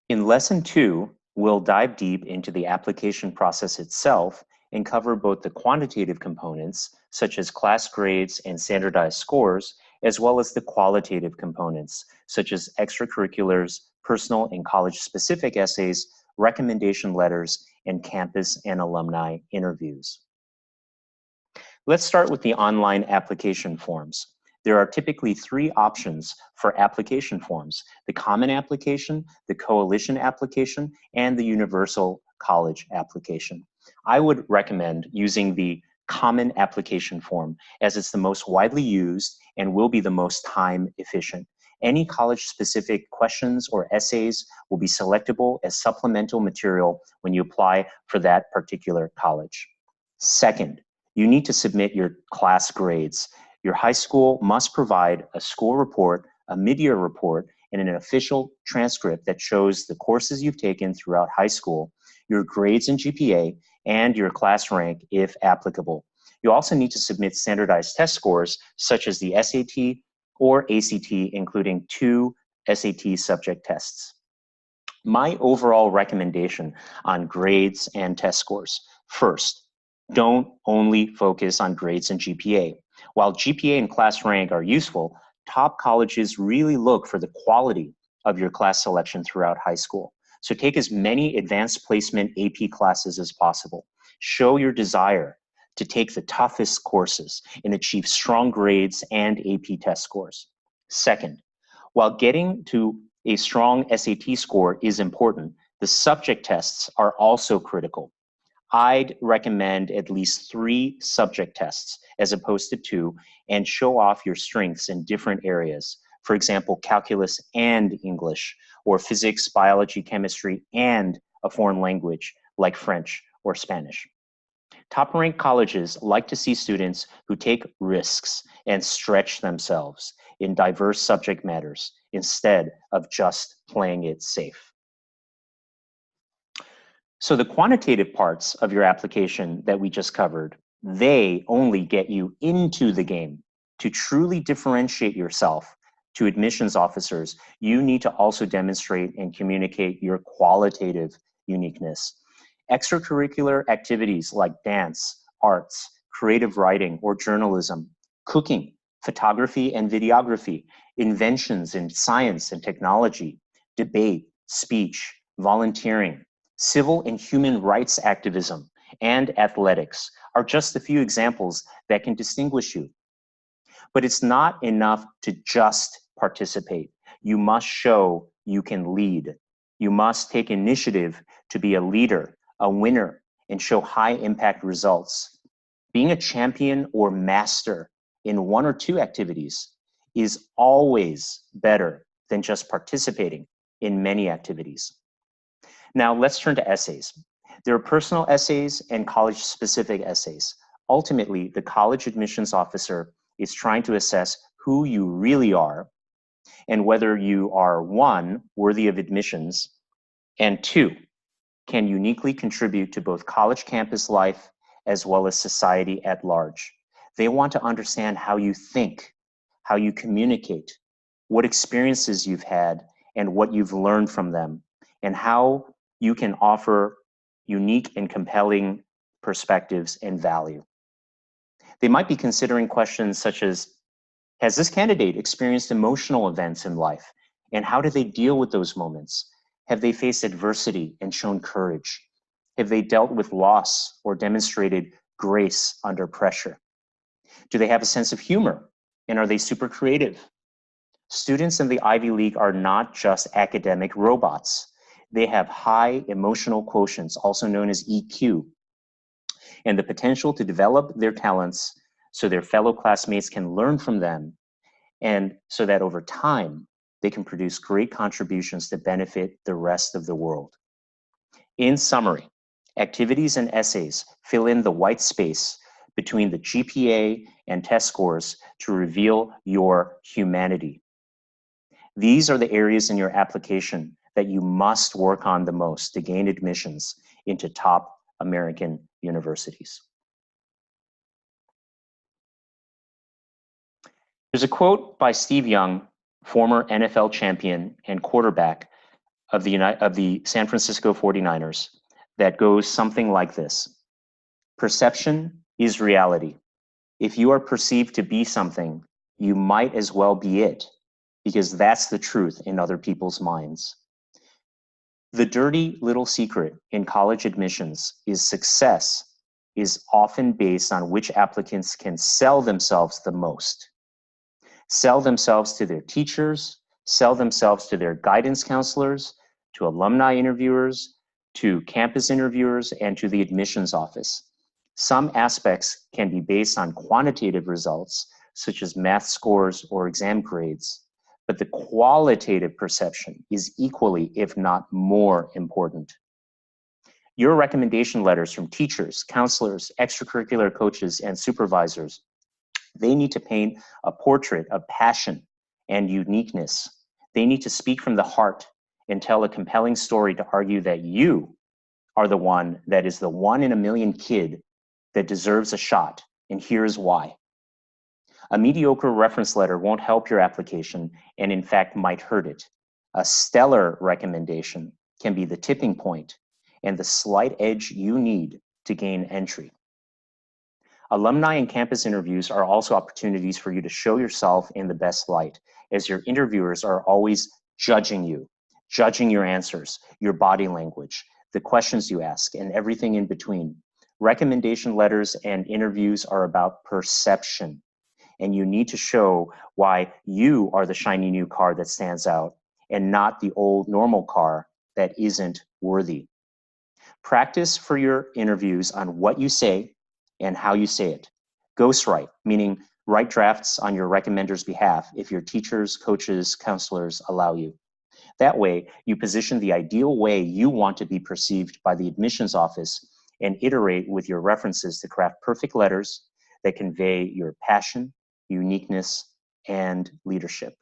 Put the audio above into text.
In Lesson 2, we'll dive deep into the application process itself and cover both the quantitative components, such as class grades and standardized scores, as well as the qualitative components, such as extracurriculars, personal and college-specific essays, recommendation letters, and campus and alumni interviews. Let's start with the online application forms. There are typically three options for application forms: the common application, the coalition application, and the universal college application. I would recommend using the common application form as it's the most widely used and will be the most time efficient. Any college-specific questions or essays will be selectable as supplemental material when you apply for that particular college. Second, you need to submit your class grades. Your high school must provide a school report, a mid-year report, and an official transcript that shows the courses you've taken throughout high school, your grades and GPA, and your class rank if applicable. You also need to submit standardized test scores such as the SAT or ACT, including 2 SAT subject tests. My overall recommendation on grades and test scores: first, don't only focus on grades and GPA. While GPA and class rank are useful, top colleges really look for the quality of your class selection throughout high school. So take as many advanced placement AP classes as possible. Show your desire to take the toughest courses and achieve strong grades and AP test scores. Second, while getting to a strong SAT score is important, the subject tests are also critical. I'd recommend at least 3 subject tests as opposed to 2, and show off your strengths in different areas. For example, calculus and English, or physics, biology, chemistry, and a foreign language like French or Spanish. Top-ranked colleges like to see students who take risks and stretch themselves in diverse subject matters instead of just playing it safe. So the quantitative parts of your application that we just covered, they only get you into the game. To truly differentiate yourself to admissions officers, you need to also demonstrate and communicate your qualitative uniqueness. Extracurricular activities like dance, arts, creative writing or journalism, cooking, photography and videography, inventions in science and technology, debate, speech, volunteering, civil and human rights activism, and athletics are just a few examples that can distinguish you. But it's not enough to just participate. You must show you can lead. You must take initiative to be a leader, a winner, and show high impact results. Being a champion or master in 1 or 2 activities is always better than just participating in many activities. Now let's turn to essays. There are personal essays and college-specific essays. Ultimately, the college admissions officer is trying to assess who you really are and whether you are, 1, worthy of admissions, and 2, can uniquely contribute to both college campus life as well as society at large. They want to understand how you think, how you communicate, what experiences you've had, and what you've learned from them, and how you can offer unique and compelling perspectives and value. They might be considering questions such as, has this candidate experienced emotional events in life? And how do they deal with those moments? Have they faced adversity and shown courage? Have they dealt with loss or demonstrated grace under pressure? Do they have a sense of humor? And are they super creative? Students in the Ivy League are not just academic robots. They have high emotional quotients, also known as EQ, and the potential to develop their talents so their fellow classmates can learn from them, and so that over time, they can produce great contributions to benefit the rest of the world. In summary, activities and essays fill in the white space between the GPA and test scores to reveal your humanity. These are the areas in your application that you must work on the most to gain admissions into top American universities. There's a quote by Steve Young, former NFL champion and quarterback, of the San Francisco 49ers that goes something like this. Perception is reality. If you are perceived to be something, you might as well be it, because that's the truth in other people's minds. The dirty little secret in college admissions is success is often based on which applicants can sell themselves the most. Sell themselves to their teachers, sell themselves to their guidance counselors, to alumni interviewers, to campus interviewers, and to the admissions office. Some aspects can be based on quantitative results, such as math scores or exam grades, but the qualitative perception is equally, if not more, important. Your recommendation letters from teachers, counselors, extracurricular coaches, and supervisors, they need to paint a portrait of passion and uniqueness. They need to speak from the heart and tell a compelling story to argue that you are the one that is the 1 in a million kid that deserves a shot, and here's why. A mediocre reference letter won't help your application and in fact might hurt it. A stellar recommendation can be the tipping point and the slight edge you need to gain entry. Alumni and campus interviews are also opportunities for you to show yourself in the best light, as your interviewers are always judging you, judging your answers, your body language, the questions you ask, and everything in between. Recommendation letters and interviews are about perception, and you need to show why you are the shiny new car that stands out and not the old normal car that isn't worthy. Practice for your interviews on what you say and how you say it. Ghostwrite, meaning write drafts on your recommender's behalf if your teachers, coaches, counselors allow you. That way, you position the ideal way you want to be perceived by the admissions office and iterate with your references to craft perfect letters that convey your passion, uniqueness, and leadership.